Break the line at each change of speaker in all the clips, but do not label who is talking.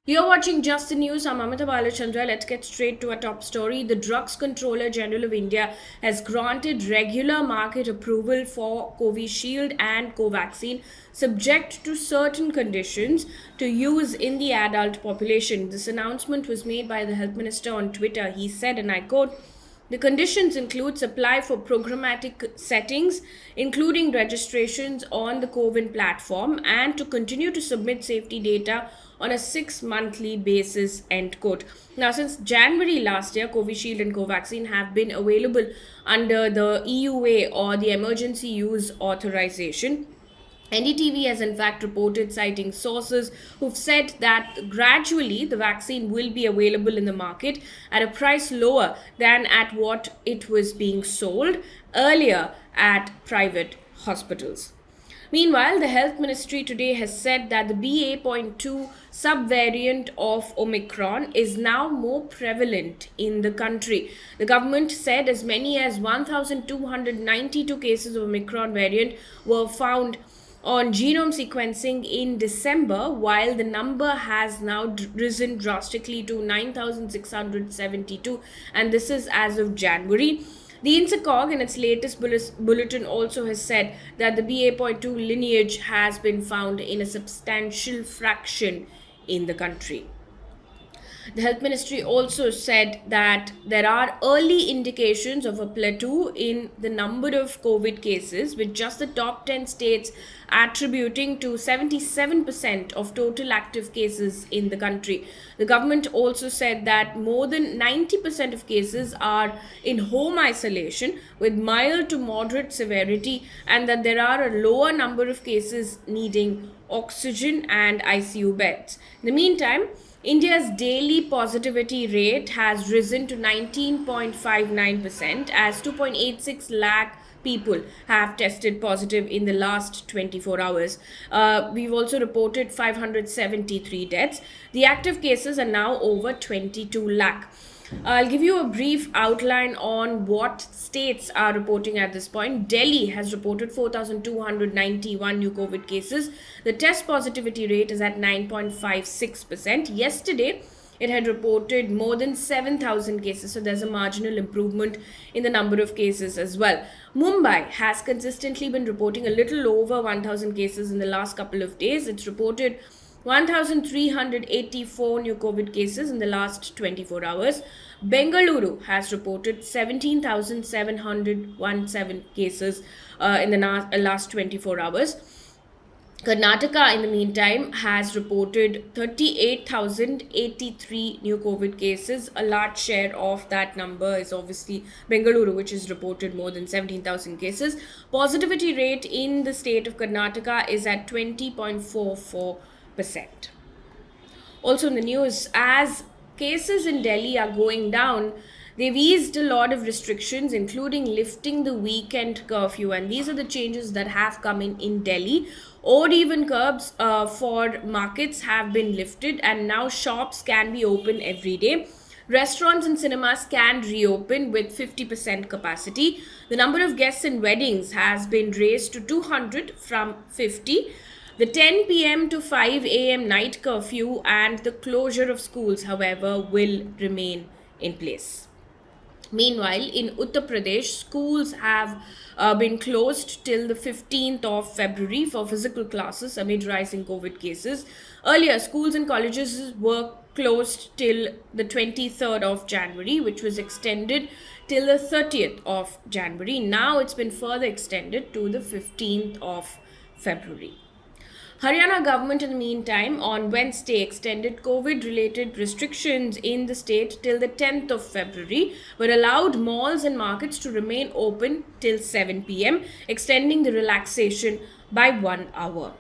You're watching Just the News. I'm Amita Balachandra. Let's get straight to our top story. The Drugs Controller General of India has granted regular market approval for Covishield and Covaxin, subject to certain conditions, to use in the adult population. This announcement was made by the Health Minister on Twitter. He said, and I quote, the conditions include supply for programmatic settings, including registrations on the CoWIN platform, and to continue to submit safety data on a 6 monthly basis. End quote. Now, since January last year, Covishield and Covaxin have been available under the EUA or the Emergency Use Authorization. NDTV has in fact reported, citing sources who've said that gradually the vaccine will be available in the market at a price lower than at what it was being sold earlier at private hospitals. Meanwhile, the Health Ministry today has said that the BA.2 subvariant of Omicron is now more prevalent in the country. The government said as many as 1,292 cases of Omicron variant were found on genome sequencing in December, while the number has now risen drastically to 9,672, and this is as of January. The INSACOG in its latest bulletin also has said that the BA.2 lineage has been found in a substantial fraction in the country. The Health Ministry also said that there are early indications of a plateau in the number of COVID cases, with just the top 10 states attributing to 77% of total active cases in the country. The government also said that more than 90% of cases are in home isolation with mild to moderate severity, and that there are a lower number of cases needing oxygen and ICU beds. In the meantime, India's daily positivity rate has risen to 19.59% as 2.86 lakh people have tested positive in the last 24 hours. We've also reported 573 deaths. The active cases are now over 22 lakh. I'll give you a brief outline on what states are reporting at this point. Delhi has reported 4,291 new COVID cases. The test positivity rate is at 9.56%. Yesterday, it had reported more than 7,000 cases, so there's a marginal improvement in the number of cases as well. Mumbai has consistently been reporting a little over 1,000 cases in the last couple of days. It's reported 1,384 new COVID cases in the last 24 hours. Bengaluru has reported 17,717 cases in the last 24 hours. Karnataka, in the meantime, has reported 38,083 new COVID cases. A large share of that number is obviously Bengaluru, which has reported more than 17,000 cases. Positivity rate in the state of Karnataka is at 20.44%. Also in the news, as cases in Delhi are going down, they've eased a lot of restrictions, including lifting the weekend curfew. And these are the changes that have come in Delhi. Odd even curbs for markets have been lifted, and now shops can be open every day. Restaurants and cinemas can reopen with 50% capacity. The number of guests in weddings has been raised to 200 from 50. The 10 p.m. to 5 a.m. night curfew and the closure of schools, however, will remain in place. Meanwhile, in Uttar Pradesh, schools have been closed till the 15th of February for physical classes amid rising COVID cases. Earlier, schools and colleges were closed till the 23rd of January, which was extended till the 30th of January. Now it's been further extended to the 15th of February. Haryana government, in the meantime, on Wednesday extended COVID-related restrictions in the state till the 10th of February, but allowed malls and markets to remain open till 7 p.m., extending the relaxation by 1 hour.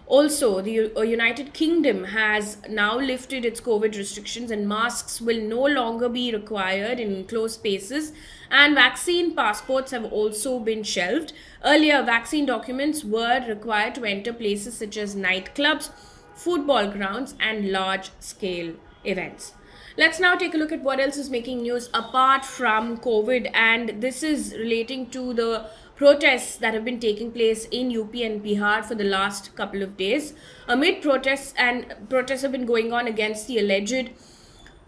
Also, the United Kingdom has now lifted its COVID restrictions, and masks will no longer be required in enclosed spaces, and vaccine passports have also been shelved. Earlier, vaccine documents were required to enter places such as nightclubs, football grounds, and large-scale events. Let's now take a look at what else is making news apart from COVID, and this is relating to the protests that have been taking place in UP and Bihar for the last couple of days. Amid protests have been going on against the alleged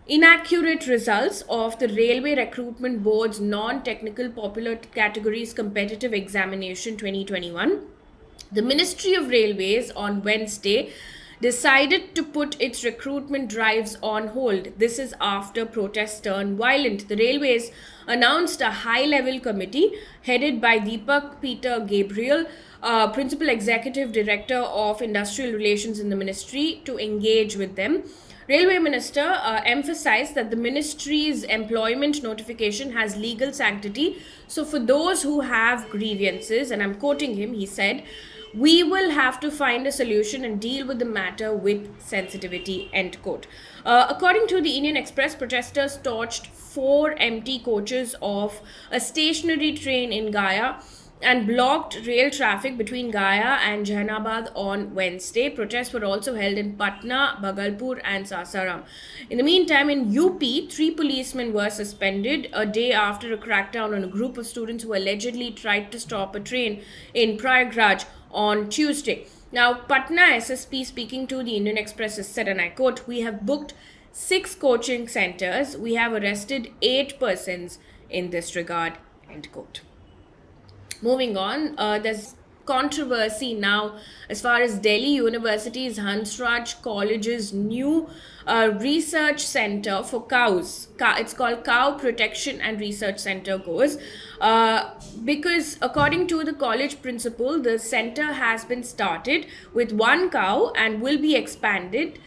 inaccurate results of the Railway Recruitment Board's non-technical popular categories competitive examination 2021. The Ministry of Railways on Wednesday decided to put its recruitment drives on hold. This is after protests turned violent. The Railways announced a high-level committee headed by Deepak Peter Gabriel, Principal Executive Director of Industrial Relations in the Ministry, to engage with them. Railway Minister emphasized that the Ministry's employment notification has legal sanctity. So for those who have grievances, and I'm quoting him, he said, "We will have to find a solution and deal with the matter with sensitivity," end quote. According to the Indian Express, protesters torched 4 empty coaches of a stationary train in Gaya and blocked rail traffic between Gaya and Jahanabad on Wednesday. Protests were also held in Patna, Bhagalpur and Sasaram. In the meantime, in UP, 3 policemen were suspended a day after a crackdown on a group of students who allegedly tried to stop a train in Prayagraj on Tuesday. Now, Patna SSP speaking to the Indian Express has said, and I quote, "We have booked 6 coaching centers. We have arrested 8 persons in this regard," end quote. Moving on, there's controversy now as far as Delhi University's Hansraj College's new research center for cows. It's called Cow Protection and Research Center goes. Because according to the college principal, the center has been started with 1 cow and will be expanded.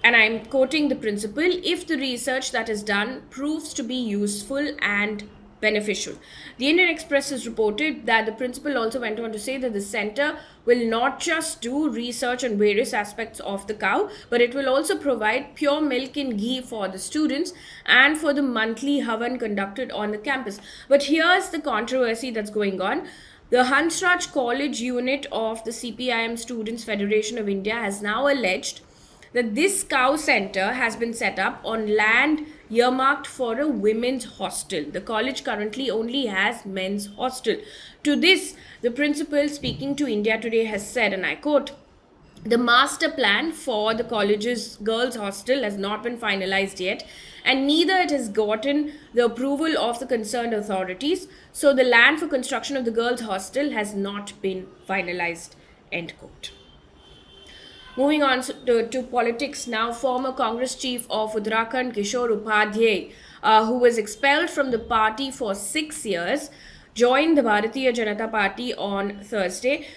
And I'm quoting the principal, "if the research that is done proves to be useful and beneficial." The Indian Express has reported that the principal also went on to say that the center will not just do research on various aspects of the cow, but it will also provide pure milk and ghee for the students and for the monthly havan conducted on the campus. But here's the controversy that's going on. The Hansraj College unit of the CPIM Students Federation of India has now alleged that this cow center has been set up on land earmarked for a women's hostel. The college currently only has men's hostel. To this, the principal speaking to India Today has said, and I quote, "The master plan for the college's girls' hostel has not been finalized yet, and neither it has gotten the approval of the concerned authorities. So the land for construction of the girls' hostel has not been finalized," end quote. Moving on to politics now, former Congress chief of Uttarakhand, Kishore Upadhayay, who was expelled from the party for 6 years, joined the Bharatiya Janata Party on Thursday.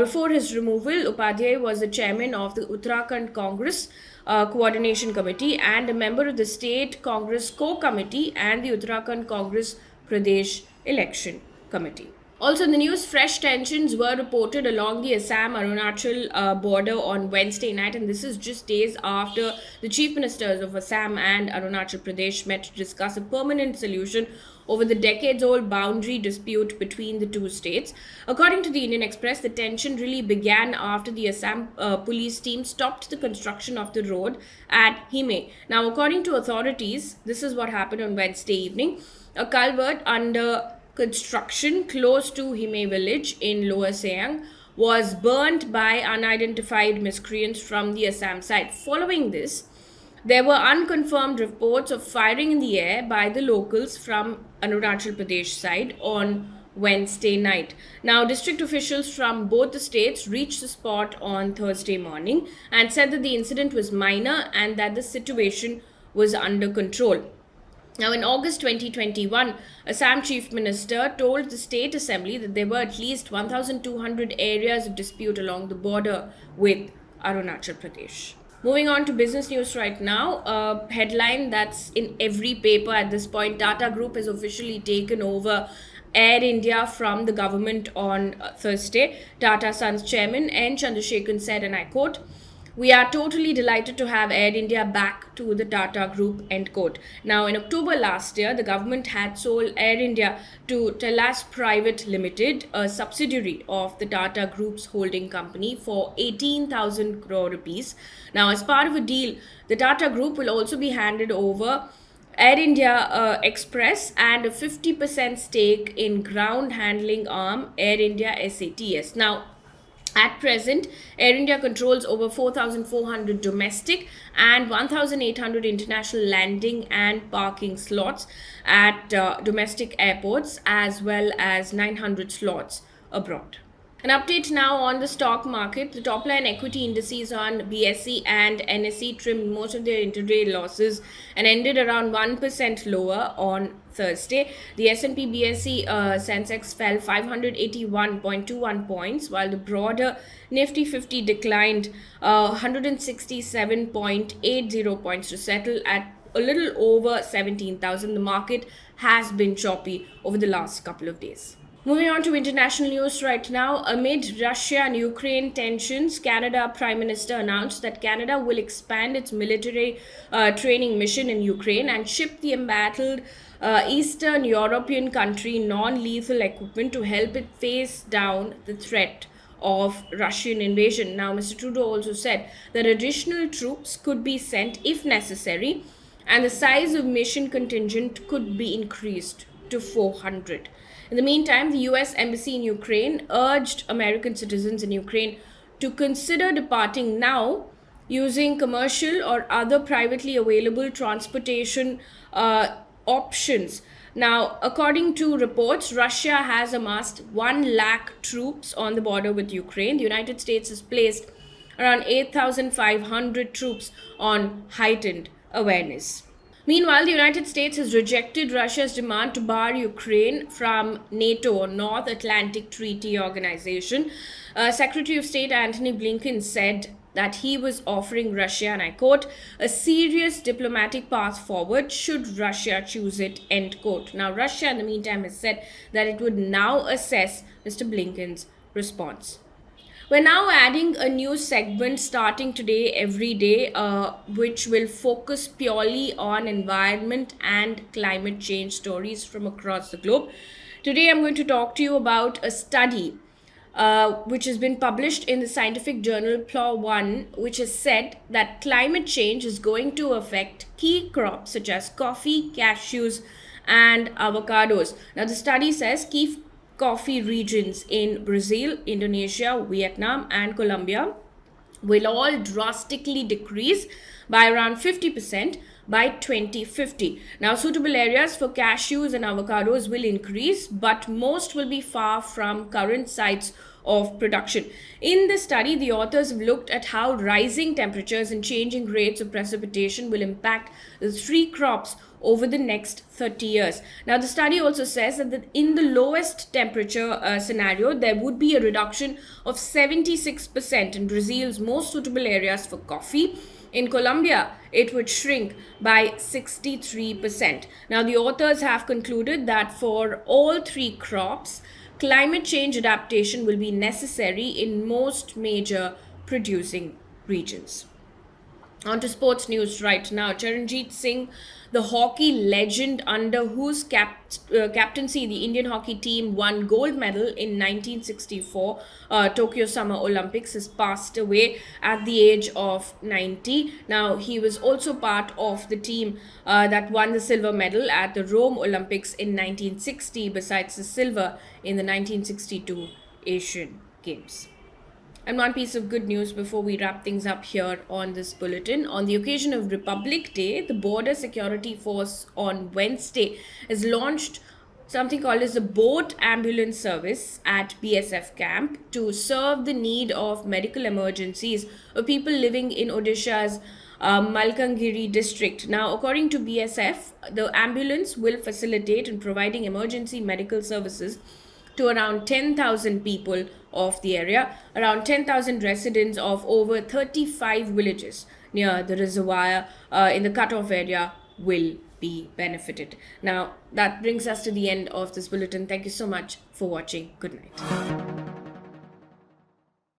Before his removal, Upadhyay was the chairman of the Uttarakhand Congress Coordination Committee and a member of the State Congress Co-Committee and the Uttarakhand Congress Pradesh Election Committee. Also in the news, fresh tensions were reported along the Assam-Arunachal border on Wednesday night, and this is just days after the chief ministers of Assam and Arunachal Pradesh met to discuss a permanent solution over the decades-old boundary dispute between the two states. According to the Indian Express, the tension really began after the Assam police team stopped the construction of the road at Hime. Now, according to authorities, this is what happened on Wednesday evening. A culvert under construction close to Hime village in Lower Siang was burnt by unidentified miscreants from the Assam side. Following this, there were unconfirmed reports of firing in the air by the locals from Arunachal Pradesh side on Wednesday night. Now, district officials from both the states reached the spot on Thursday morning and said that the incident was minor and that the situation was under control. Now, in August 2021, Assam Chief Minister told the State Assembly that there were at least 1,200 areas of dispute along the border with Arunachal Pradesh. Moving on to business news right now, a headline that's in every paper at this point: Tata Group has officially taken over Air India from the government on Thursday. Tata Sons Chairman N. Chandrasekaran said, and I quote, "We are totally delighted to have Air India back to the Tata Group," end quote. Now, in October last year, the government had sold Air India to Telas Private Limited, a subsidiary of the Tata Group's holding company, for 18,000 crore rupees. Now, as part of a deal, the Tata Group will also be handed over Air India Express, and a 50% stake in ground handling arm Air India SATS. Now, at present, Air India controls over 4,400 domestic and 1,800 international landing and parking slots at domestic airports, as well as 900 slots abroad. An update now on the stock market. The top line equity indices on BSE and NSE trimmed most of their intraday losses and ended around 1% lower on Thursday. The S&P BSE Sensex fell 581.21 points, while the broader Nifty 50 declined 167.80 points to settle at a little over 17,000. The market has been choppy over the last couple of days. Moving on to international news right now, amid Russia and Ukraine tensions, Canada Prime Minister announced that Canada will expand its military training mission in Ukraine and ship the embattled Eastern European country non-lethal equipment to help it face down the threat of Russian invasion. Now, Mr. Trudeau also said that additional troops could be sent if necessary, and the size of mission contingent could be increased to 400. In the meantime, the US Embassy in Ukraine urged American citizens in Ukraine to consider departing now using commercial or other privately available transportation options. Now, according to reports, Russia has amassed 1 lakh troops on the border with Ukraine. The United States has placed around 8,500 troops on heightened awareness. Meanwhile, the United States has rejected Russia's demand to bar Ukraine from NATO, or North Atlantic Treaty Organization. Secretary of State Antony Blinken said that he was offering Russia, and I quote, a serious diplomatic path forward should Russia choose it, end quote. Now, Russia, in the meantime, has said that it would now assess Mr. Blinken's response. We're now adding a new segment starting today, every day, which will focus purely on environment and climate change stories from across the globe. Today, I'm going to talk to you about a study which has been published in the scientific journal PLAW 1, which has said that climate change is going to affect key crops such as coffee, cashews, and avocados. Now, the study says key coffee regions in Brazil, Indonesia, Vietnam, and Colombia will all drastically decrease by around 50% by 2050. Now, suitable areas for cashews and avocados will increase, but most will be far from current sites of production. In the study, the authors have looked at how rising temperatures and changing rates of precipitation will impact the three crops over the next 30 years. Now, the study also says that in the lowest temperature scenario, there would be a reduction of 76% in Brazil's most suitable areas for coffee. In Colombia, it would shrink by 63%. Now, the authors have concluded that for all three crops, climate change adaptation will be necessary in most major producing regions. On to sports news right now. Charanjit Singh, the hockey legend under whose captaincy the Indian hockey team won gold medal in 1964 Tokyo Summer Olympics, has passed away at the age of 90. Now, he was also part of the team that won the silver medal at the Rome Olympics in 1960, besides the silver in the 1962 Asian Games. And one piece of good news before we wrap things up here on this bulletin. On the occasion of Republic Day, the Border Security Force on Wednesday has launched something called as the boat ambulance service at BSF camp to serve the need of medical emergencies of people living in Odisha's Malkangiri district. Now, according to BSF, the ambulance will facilitate in providing emergency medical services to around 10,000 people of the area. Around 10,000 residents of over 35 villages near the reservoir in the cutoff area will be benefited. Now, that brings us to the end of this bulletin. Thank you so much for watching. Good night.